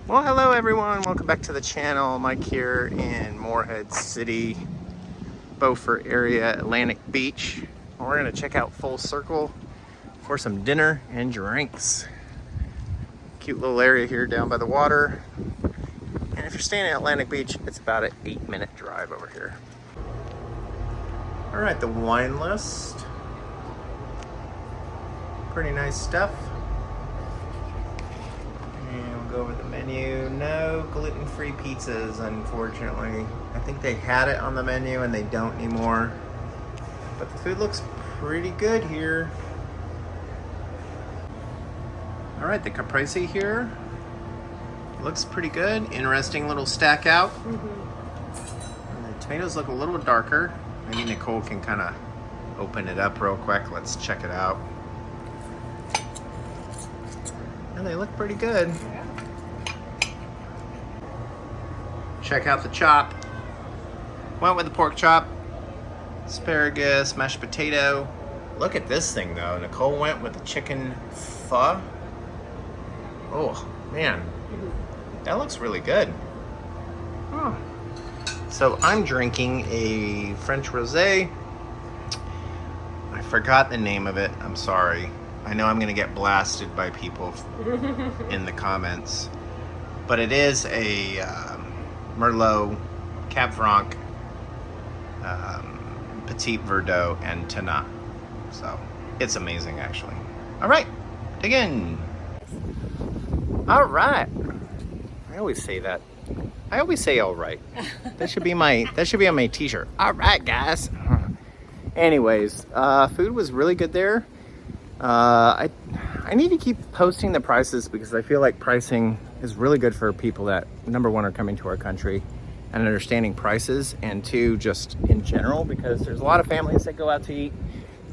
Well, hello everyone, welcome back to the channel. Mike here in Morehead City, Beaufort area, Atlantic Beach. We're gonna check out Full Circle for some dinner and drinks. Cute little area here down by the water. And if you're staying at Atlantic Beach, it's about an 8-minute drive over here. All right, the wine list. Pretty nice stuff. Go over the menu. No gluten-free pizzas, unfortunately. I think they had it on the menu and they don't anymore. But the food looks pretty good here. All right, the caprese here looks pretty good. Interesting little stack out. And the tomatoes look a little darker. Maybe Nicole can kind of open it up real quick. Let's check it out. And they look pretty good. Check out the chop. Went with the pork chop, asparagus, mashed potato. Look at this thing though. Nicole went with the chicken pho. Oh man, that looks really good. Oh. So I'm drinking a French rosé. I forgot the name of it. I'm sorry. I know I'm gonna get blasted by people in the comments, but it is a Merlot, Cab Franc, Petit Verdot, and Tannat. So it's amazing, actually. All right, dig in. All right. I always say that. I always say all right. That should be on my t-shirt. All right, guys. Anyways, food was really good there. I need to keep posting the prices because I feel like pricing is really good for people that, number one, are coming to our country and understanding prices, and two, just in general, because there's a lot of families that go out to eat,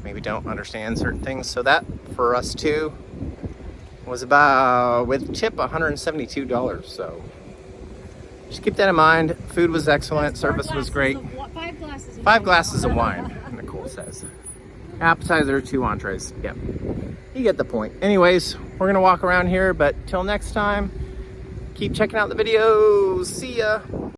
maybe don't understand certain things. So that, for us too, was about, with tip, $172. So just keep that in mind. Food was excellent. Service was great. 5 glasses of wine, Nicole says. Appetizer, 2 entrees. Yep. You get the point. Anyways, we're gonna walk around here, but till next time, keep checking out the videos. See ya.